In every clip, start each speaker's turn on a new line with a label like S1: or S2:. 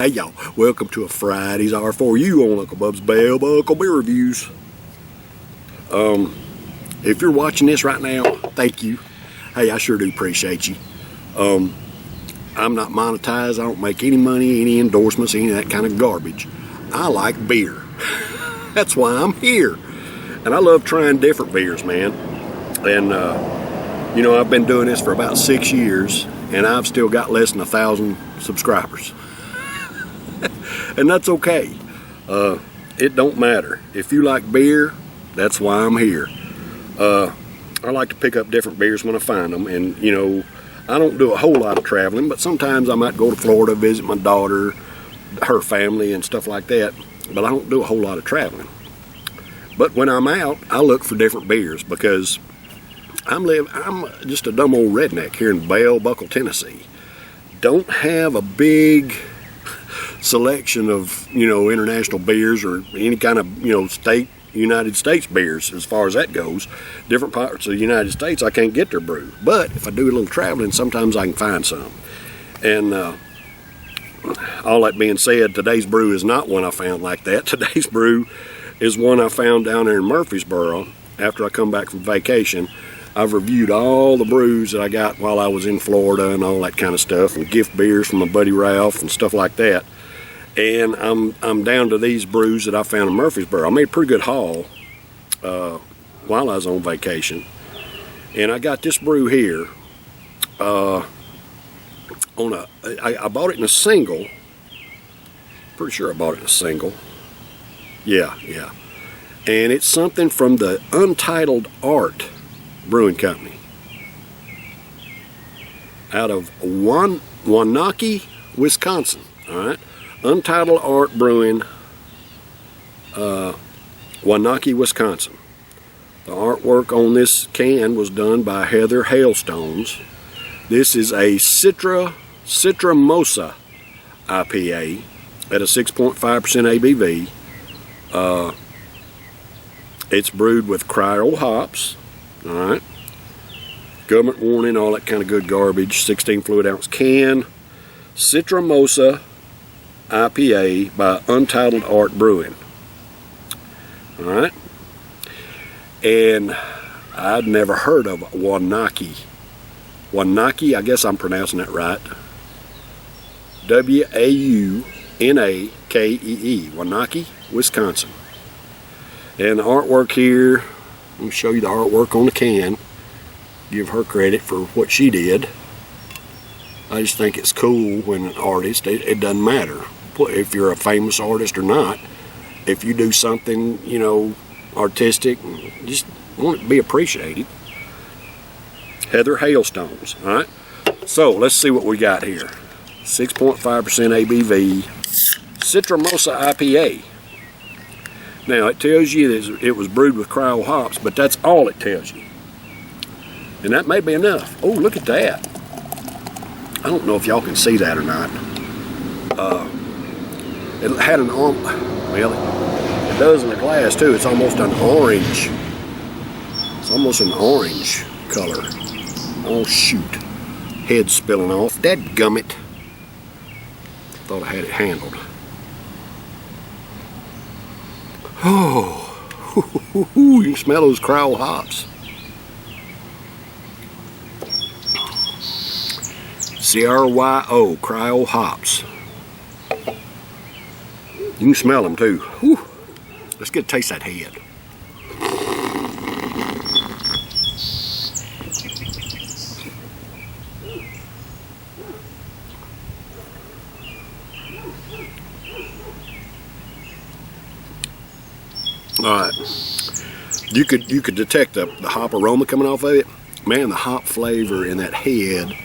S1: Hey y'all, welcome to a Friday's R4U on Uncle Bub's Bell Buckle Beer Reviews. If you're watching this right now, thank you. Hey, I sure do appreciate you. I'm not monetized. I don't make any money, any endorsements, any of that kind of garbage. I like beer. That's why I'm here. And I love trying different beers, man. And, you know, I've been doing this for about 6 years, and I've still got less than 1,000 subscribers. And that's okay. It don't matter. If you like beer, that's why I'm here. I like to pick up different beers when I find them. And, you know, I don't do a whole lot of traveling, but sometimes I might go to Florida, visit my daughter, her family, and stuff like that. But I don't do a whole lot of traveling. But when I'm out, I look for different beers because I'm just a dumb old redneck here in Bell Buckle, Tennessee. Don't have a big selection of, you know, international beers or any kind of, you know, United States beers as far as that goes. Different parts of the United States I can't get their brew, but if I do a little traveling, sometimes I can find some. And all that being said, today's brew is not one I found like that. Today's brew is one I found down there in Murfreesboro after I come back from vacation. I've reviewed all the brews that I got while I was in Florida and all that kind of stuff, and gift beers from my buddy Ralph and stuff like that. And I'm down to these brews that I found in Murfreesboro. I made a pretty good haul while I was on vacation. And I got this brew here I bought it in a single. Pretty sure I bought it in a single. Yeah. And it's something from the Untitled Art Brewing Company out of Waunakee, Wisconsin. All right. Untitled Art Brewing, Waunakee, Wisconsin. The artwork on this can was done by Heather Hailstones. This is a Citramosa IPA at a 6.5% ABV. It's brewed with cryo hops. All right. Government warning, all that kind of good garbage. 16 fluid ounce can. Citramosa IPA by Untitled Art Brewing. All right. And I'd never heard of Waunakee. Waunakee, I guess I'm pronouncing that right. Waunakee, Waunakee, Wisconsin. And the artwork here, let me show you the artwork on the can. Give her credit for what she did. I just think it's cool when an artist, it doesn't matter if you're a famous artist or not. If you do something, you know, artistic, just want it to be appreciated. Heather Hailstones. All right. So let's see what we got here. 6.5% ABV Citramosa IPA. Now it tells you that it was brewed with cryo hops, but that's all it tells you. And that may be enough. Oh, look at that. I don't know if y'all can see that or not. It had an well, it does in the glass too. It's almost an orange. It's almost an orange color. Oh shoot. Head spilling off. Dadgummit. Thought I had it handled. Oh, you can smell those cryo hops. CRYO, cryo hops. You can smell them too. Whew. Let's get a taste of that head. All right. You could detect the hop aroma coming off of it. Man, the hop flavor in that head.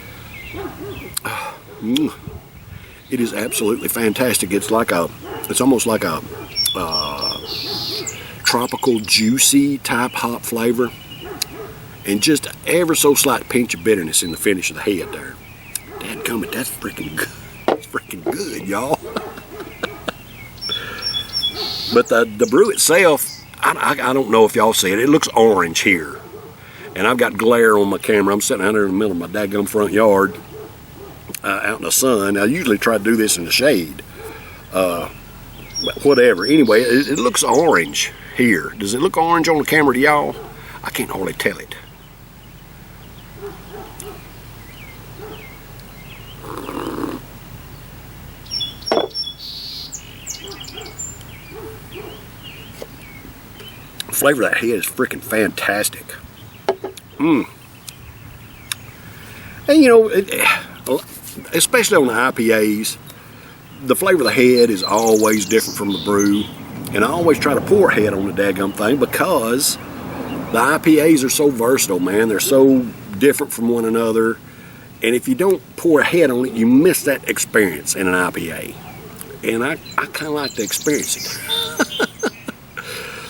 S1: It is absolutely fantastic. It's almost like a tropical, juicy type hop flavor, and just ever so slight pinch of bitterness in the finish of the head there. Dadgummit, that's freaking good. That's freaking good, y'all. But the brew itself, I don't know if y'all see it. It looks orange here, and I've got glare on my camera. I'm sitting out there in the middle of my dadgum front yard. Out in the sun. I usually try to do this in the shade, whatever. Anyway, it looks orange here. Does it look orange on the camera to y'all? I can't hardly tell it. The flavor of that head is freaking fantastic. And you know, especially on the IPAs, the flavor of the head is always different from the brew. And I always try to pour head on the daggum thing because the IPAs are so versatile, man. They're so different from one another. And if you don't pour head on it, you miss that experience in an IPA. And I kind of like to experience it.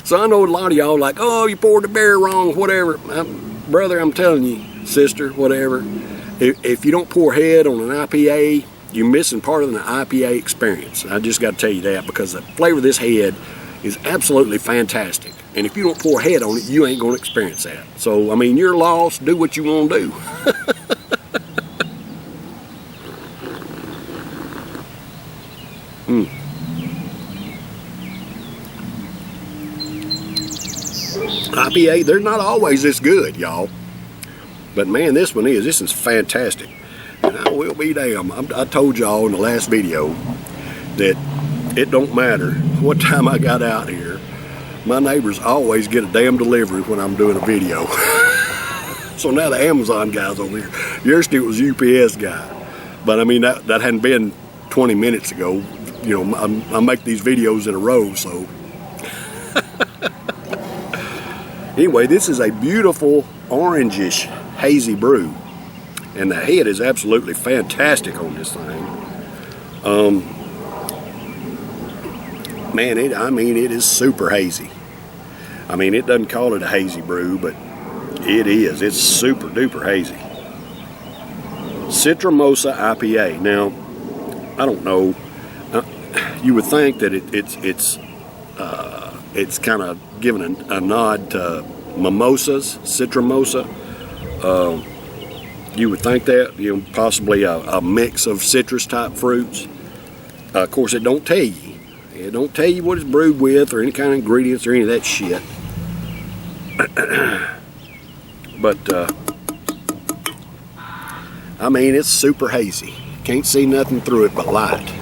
S1: So I know a lot of y'all like, oh, you poured the beer wrong, whatever. Brother, I'm telling you, sister, whatever. If you don't pour head on an IPA, you're missing part of the IPA experience. I just got to tell you that because the flavor of this head is absolutely fantastic. And if you don't pour head on it, you ain't going to experience that. So, I mean, you're lost. Do what you want to do. IPA, they're not always this good, y'all. But man, this one is. This is fantastic. And I will be damned. I told y'all in the last video that it don't matter what time I got out here. My neighbors always get a damn delivery when I'm doing a video. So now the Amazon guy's over here. Yesterday it was UPS guy. But I mean, that hadn't been 20 minutes ago. You know, I make these videos in a row, so. Anyway, this is a beautiful orangish hazy brew. And the head is absolutely fantastic on this thing. Man, it is super hazy. I mean, it doesn't call it a hazy brew, but it is. It's super duper hazy. Citramosa IPA. Now, I don't know. You would think that it's kind of giving a nod to mimosas, Citramosa. You would think that, you know, possibly a mix of citrus type fruits. Of course, it don't tell you. It don't tell you what it's brewed with or any kind of ingredients or any of that shit. But, I mean, it's super hazy. Can't see nothing through it but light.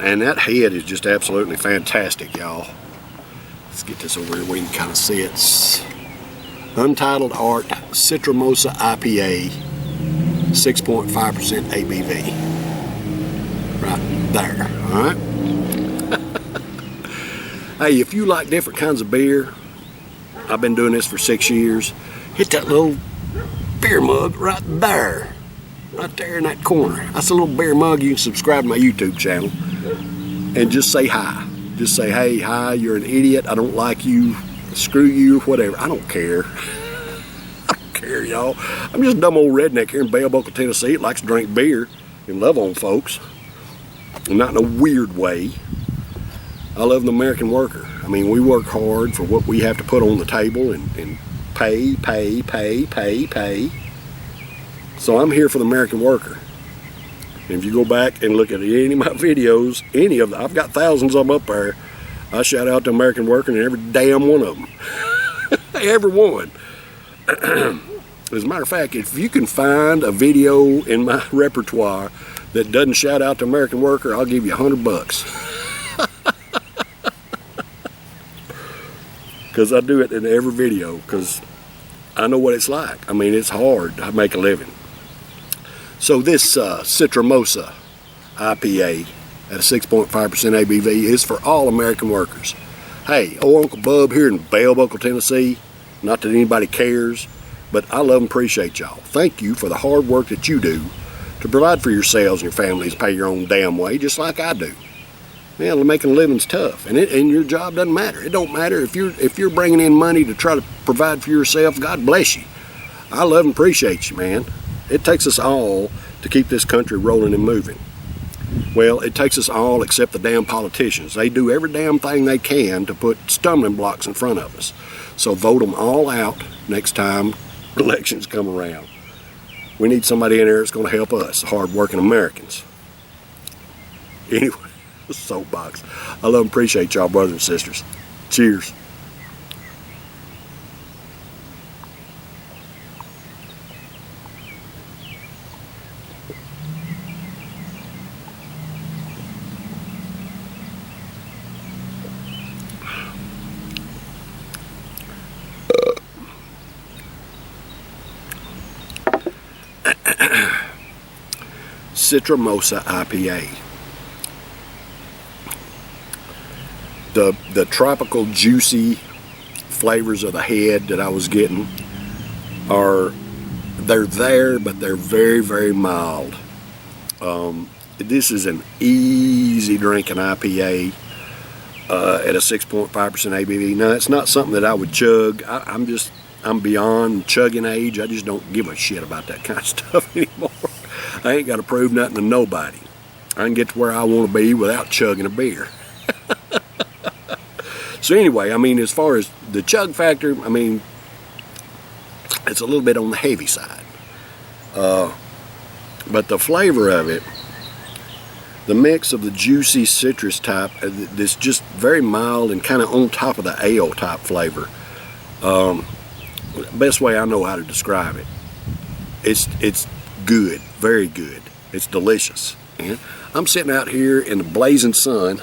S1: And that head is just absolutely fantastic, y'all. Let's get this over here where you can kind of see it. Untitled Art Citramosa IPA, 6.5% ABV. Right there, all right? Hey, if you like different kinds of beer, I've been doing this for 6 years, hit that little beer mug right there. Right there in that corner. That's a little beer mug. You can subscribe to my YouTube channel and just say hi. Just say, hey, hi, you're an idiot. I don't like you. Screw you, whatever. I don't care. I don't care, y'all. I'm just a dumb old redneck here in Bell Buckle, Tennessee that likes to drink beer and love on folks. And not in a weird way. I love the American worker. I mean, we work hard for what we have to put on the table and pay. So I'm here for the American worker. And if you go back and look at any of my videos, any of them, I've got thousands of them up there, I shout out to American worker and every damn one of them. Every one. As a matter of fact, if you can find a video in my repertoire that doesn't shout out to American worker, I'll give you $100. Because I do it in every video, because I know what it's like. I mean, it's hard to make a living. So this Citramosa IPA at a 6.5% ABV is for all American workers. Hey, old Uncle Bub here in Bell Buckle, Tennessee, not that anybody cares, but I love and appreciate y'all. Thank you for the hard work that you do to provide for yourselves and your families, pay your own damn way, just like I do. Man, making a living's tough, and your job doesn't matter. It don't matter if you're bringing in money to try to provide for yourself. God bless you. I love and appreciate you, man. It takes us all to keep this country rolling and moving. Well, it takes us all except the damn politicians. They do every damn thing they can to put stumbling blocks in front of us. So vote them all out next time elections come around. We need somebody in there that's going to help us, hard-working Americans. Anyway, soapbox. I love and appreciate y'all, brothers and sisters. Cheers. Citramosa IPA. The tropical juicy flavors of the head that I was getting they're there, but they're very, very mild. This is an easy drinking IPA at a 6.5% ABV. Now, it's not something that I would chug. I'm beyond chugging age. I just don't give a shit about that kind of stuff anymore. I ain't got to prove nothing to nobody. I can get to where I want to be without chugging a beer. So anyway, I mean, as far as the chug factor, I mean, it's a little bit on the heavy side. But the flavor of it, the mix of the juicy citrus type, this just very mild and kind of on top of the ale type flavor. Best way I know how to describe it. It's good, very good. It's delicious. And I'm sitting out here in the blazing sun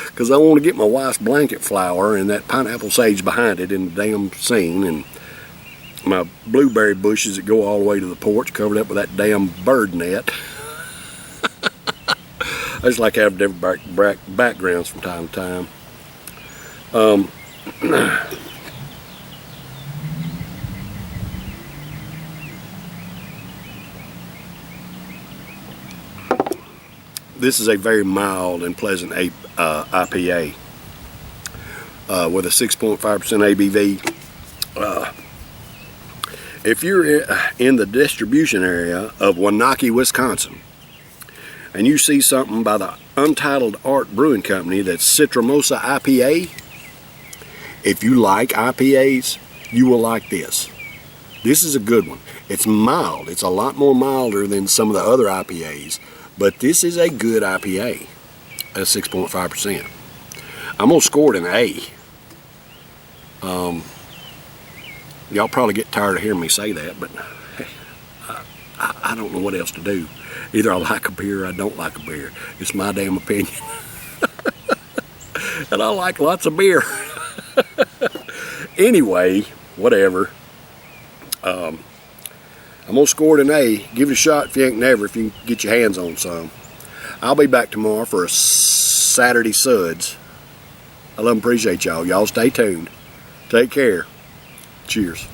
S1: because I want to get my wife's blanket flower and that pineapple sage behind it in the damn scene, and my blueberry bushes that go all the way to the porch covered up with that damn bird net. I just like having different backgrounds from time to time. This is a very mild and pleasant IPA with a 6.5% ABV. If you're in the distribution area of Waunakee, Wisconsin, and you see something by the Untitled Art Brewing Company that's Citramosa IPA, if you like IPAs, you will like this. This is a good one. It's mild. It's a lot more milder than some of the other IPAs, but this is a good IPA at 6.5%. I'm going to score it an A. Y'all probably get tired of hearing me say that, but I don't know what else to do. Either I like a beer or I don't like a beer. It's my damn opinion. And I like lots of beer. Anyway, whatever. I'm going to score it an A. Give it a shot if you ain't never, if you can get your hands on some. I'll be back tomorrow for a Saturday Suds. I love and appreciate y'all. Y'all stay tuned. Take care. Cheers.